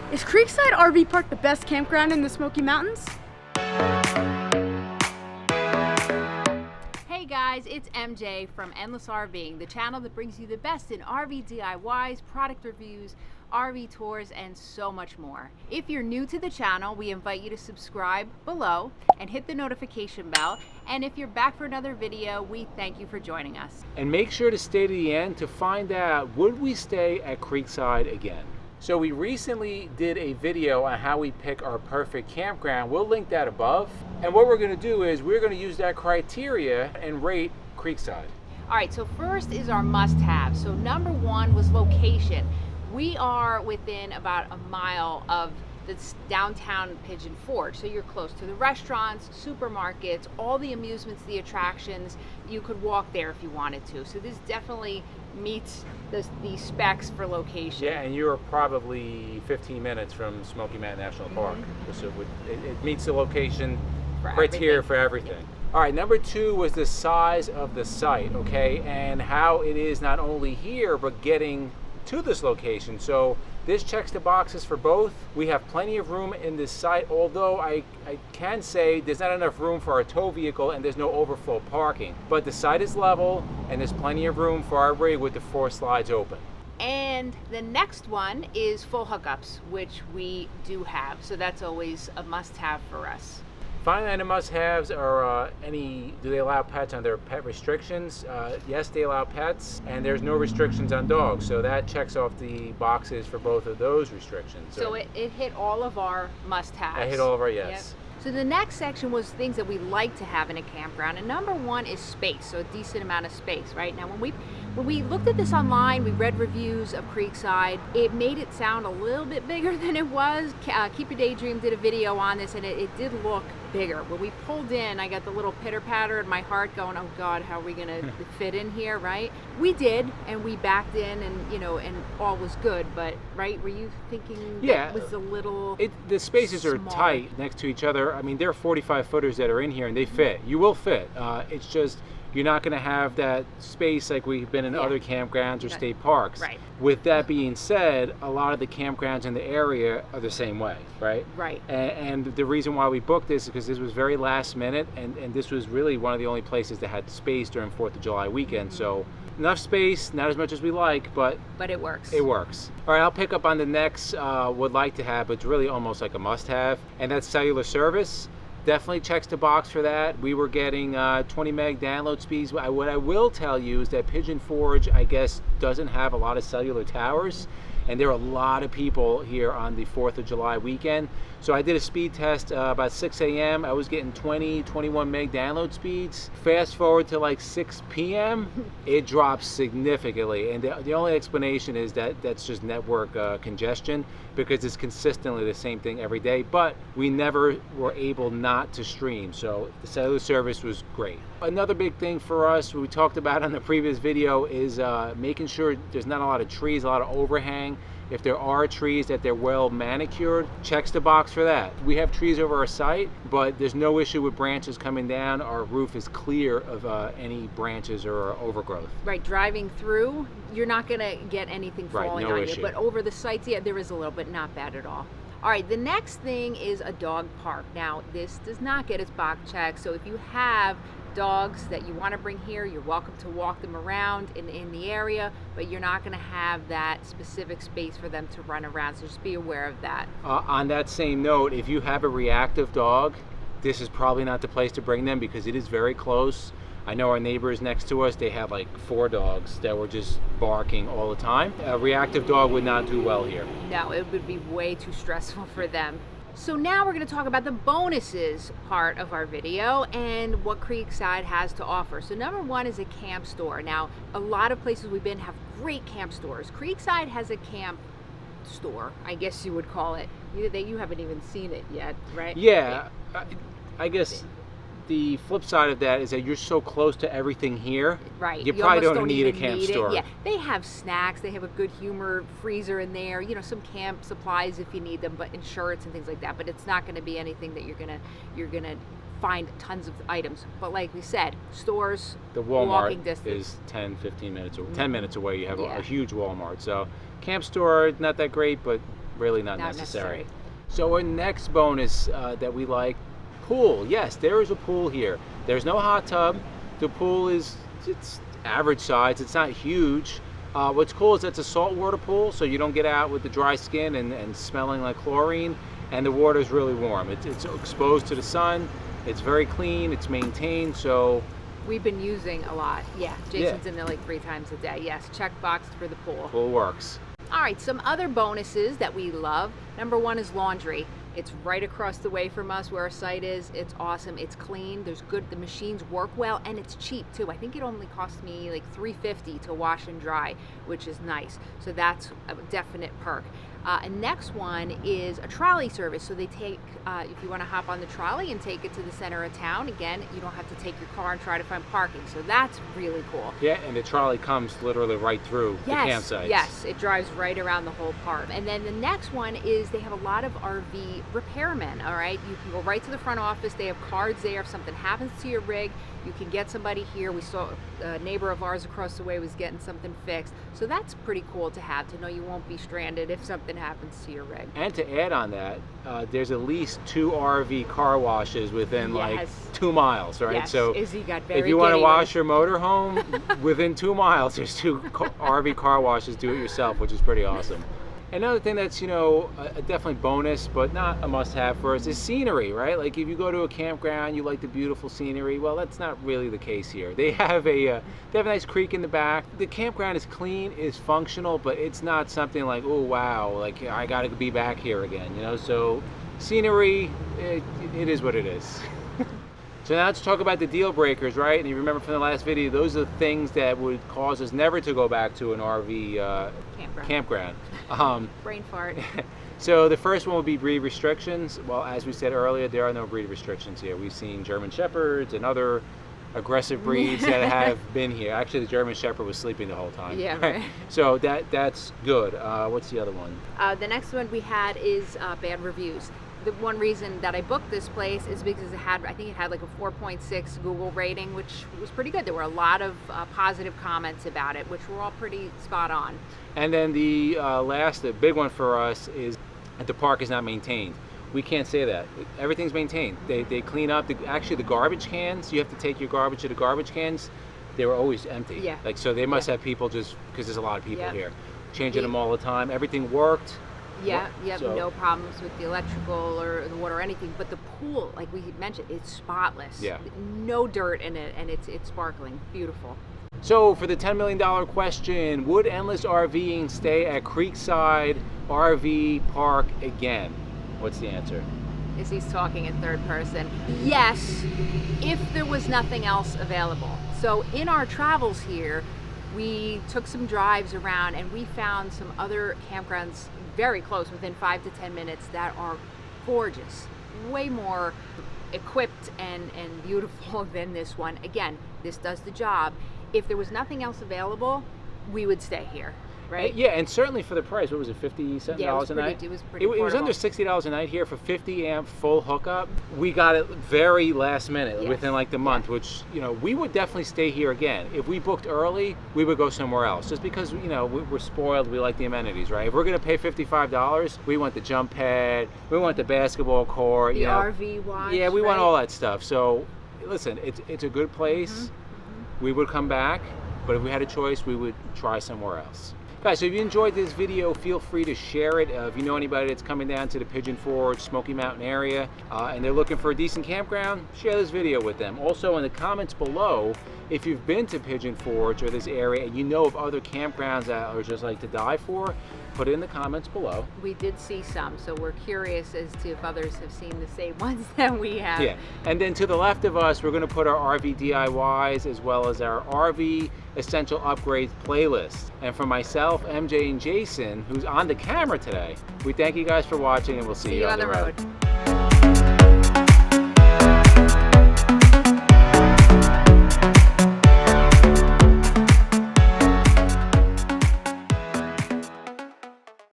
Is Creekside RV Park the best campground in the Smoky Mountains? Hey guys, it's MJ from Endless RVing, the channel that brings you the best in RV DIYs, product reviews, RV tours, and so much more. If you're new to the channel, we invite you to subscribe below and hit the notification bell. And if you're back for another video, we thank you for joining us. And make sure to stay to the end to find out, would we stay at Creekside again? So we recently did a video on how we pick our perfect campground. We'll link that above. And what we're going to do is we're going to use that criteria and rate Creekside. All right, so first is our must-have. So number one was location. We are within about a mile of this downtown Pigeon Forge, so you're close to the restaurants, supermarkets, all the amusements, the attractions. You could walk there if you wanted to. So this definitely meets the specs for location. Yeah, and you're probably 15 minutes from Smoky Mountain National Park. So it meets the location criteria for everything. Yeah. All right, number two was the size of the site, okay, and how it is not only here, but getting to this location. So this checks the boxes for both. We have plenty of room in this site, although I can say there's not enough room for our tow vehicle and there's no overflow parking. But the site is level and there's plenty of room for our rig with the 4 slides open. And the next one is full hookups, which we do have. So that's always a must-have for us. Finally, the must-haves are do they allow pets under pet restrictions? Yes, they allow pets, and there's no restrictions on dogs. So that checks off the boxes for both of those restrictions. So it hit all of our must-haves. I hit all of our yes. Yep. So the next section was things that we like to have in a campground, and number one is space, so a decent amount of space, right? Now when we looked at this online, we read reviews of Creekside, it made it sound a little bit bigger than it was. Keep Your Daydream did a video on this, and it did look bigger. When we pulled in, I got the little pitter patter in my heart going, oh God, how are we gonna fit in here, right? We did, and we backed in, and and all was good, but right, were you thinking that was a little the spaces small? Are tight next to each other. I mean, there are 45 footers that are in here and they fit. You will fit. It's just you're not going to have that space like we've been in other campgrounds or state parks. Right. With that being said, a lot of the campgrounds in the area are the same way, right? Right. And the reason why we booked this is because this was very last minute, and this was really one of the only places that had space during 4th of July weekend. So enough space, not as much as we like, but it works. It works. All right, I'll pick up on the next would like to have, but it's really almost like a must-have, and that's cellular service. Definitely checks the box for that. We were getting 20 meg download speeds. What I will tell you is that Pigeon Forge, I guess, doesn't have a lot of cellular towers, and there are a lot of people here on the 4th of July weekend. So I did a speed test about 6 a.m. I was getting 21 meg download speeds. Fast forward to like 6 p.m., it drops significantly. And the only explanation is that that's just network congestion, because it's consistently the same thing every day. But we never were able not to stream. So the cellular service was great. Another big thing for us, we talked about on the previous video, is making sure there's not a lot of trees, a lot of overhang. If there are trees, that they're well manicured. Checks the box for that. We have trees over our site, but there's no issue with branches coming down. Our roof is clear of any branches or overgrowth. Right, driving through, you're not gonna get anything falling on you, but over the sites, yeah, there is a little, but not bad at all. All right, the next thing is a dog park. Now, this does not get its box checked, so if you have dogs that you want to bring here, you're welcome to walk them around in the area, but you're not going to have that specific space for them to run around, so just be aware of that. On that same note, if you have a reactive dog, this is probably not the place to bring them because it is very close. I know our neighbors next to us, they have like 4 dogs that were just barking all the time. A reactive dog would not do well here. No, it would be way too stressful for them. So now we're going to talk about the bonuses part of our video and what Creekside has to offer. So number one is a camp store. Now, a lot of places we've been have great camp stores. Creekside has a camp store, I guess you would call it. You haven't even seen it yet, right? Yeah, I guess the flip side of that is that you're so close to everything here. Right. You probably don't need a camp store. Yeah, they have snacks. They have a good humor freezer in there. Some camp supplies if you need them, but insurance and things like that. But it's not going to be anything that you're gonna find tons of items. But like we said, stores, the Walmart walking distance is 10 minutes or 10 minutes away. You have a huge Walmart. So camp store, not that great, but really not necessary. So our next bonus that we like, pool. Yes, there is a pool here. There's no hot tub. The pool it's average size. It's not huge. What's cool is it's a saltwater pool, so you don't get out with the dry skin and smelling like chlorine, and the water is really warm. It's exposed to the sun. It's very clean. It's maintained, so we've been using a lot. Yeah, Jason's in there like 3 times a day. Yes, check box for the pool. Pool works. All right, some other bonuses that we love. Number 1 is laundry. It's right across the way from us where our site is. It's awesome. It's clean. The machines work well, and it's cheap too. I think it only cost me like $3.50 to wash and dry, which is nice. So that's a definite perk. And next one is a trolley service. So they take, if you want to hop on the trolley and take it to the center of town, again, you don't have to take your car and try to find parking. So that's really cool. Yeah, and the trolley comes literally right through the campsite. Yes, it drives right around the whole park. And then the next one is they have a lot of RV repairmen, all right? You can go right to the front office. They have cards there. If something happens to your rig, you can get somebody here. We saw a neighbor of ours across the way was getting something fixed. So that's pretty cool to have, to know you won't be stranded if something happens to your rig. And to add on that, there's at least 2 RV car washes within like 2 miles, right? Yes. So Izzy got very if you want to giddy wash your motorhome, within 2 miles, there's 2 RV car washes, do it yourself, which is pretty awesome. Another thing that's, you know, a definitely bonus, but not a must-have for us, is scenery, right? Like if you go to a campground, you like the beautiful scenery. Well, that's not really the case here. They have a nice creek in the back. The campground is clean, is functional, but it's not something like, oh wow, like I gotta be back here again, you know? So scenery, it is what it is. So now let's talk about the deal breakers, right? And you remember from the last video, those are the things that would cause us never to go back to an RV campground. Brain fart. So the first one would be breed restrictions. Well, as we said earlier, there are no breed restrictions here. We've seen German Shepherds and other aggressive breeds that have been here. Actually, the German Shepherd was sleeping the whole time. Yeah, right. So that's good. What's the other one? The next one we had is bad reviews. The one reason that I booked this place is because I think it had like a 4.6 Google rating, which was pretty good. There were a lot of positive comments about it, which were all pretty spot on. And then the big one for us is that the park is not maintained. We can't say that. Everything's maintained. They clean up. Actually, the garbage cans, you have to take your garbage to the garbage cans. They were always empty. Yeah. Like, so they must have people, just because there's a lot of people here, changing them all the time. Everything worked. Yeah, so no problems with the electrical or the water or anything. But the pool, like we mentioned, it's spotless. Yeah. No dirt in it, and it's sparkling. Beautiful. So for the $10 million question, would Endless RVing stay at Creekside RV Park again? What's the answer? Is he's talking in third person? Yes, if there was nothing else available. So in our travels here, we took some drives around and we found some other campgrounds very close, within 5 to 10 minutes, that are gorgeous, way more equipped and beautiful than this one. Again, this does the job. If there was nothing else available, we would stay here, right? Yeah, and certainly for the price, what was it, 50 something dollars a night? It was pretty It was under $60 a night here for 50 amp full hookup. We got it very last minute, within like the month, which, you know, we would definitely stay here again. If we booked early, we would go somewhere else, just because, you know, we're spoiled, we like the amenities, right? If we're gonna pay $55, we want the jump pad, we want the basketball court, the RV watch. Yeah, we want all that stuff. So listen, it's a good place. We would come back, but if we had a choice, we would try somewhere else. Guys, so if you enjoyed this video, feel free to share it. If you know anybody that's coming down to the Pigeon Forge, Smoky Mountain area, and they're looking for a decent campground, share this video with them. Also, in the comments below, if you've been to Pigeon Forge or this area and you know of other campgrounds that are just like to die for, put it in the comments below. We did see some, so we're curious as to if others have seen the same ones that we have. Yeah, and then to the left of us, we're gonna put our RV DIYs as well as our RV Essential Upgrades playlist. And for myself, MJ, and Jason, who's on the camera today, we thank you guys for watching, and we'll see you on the road.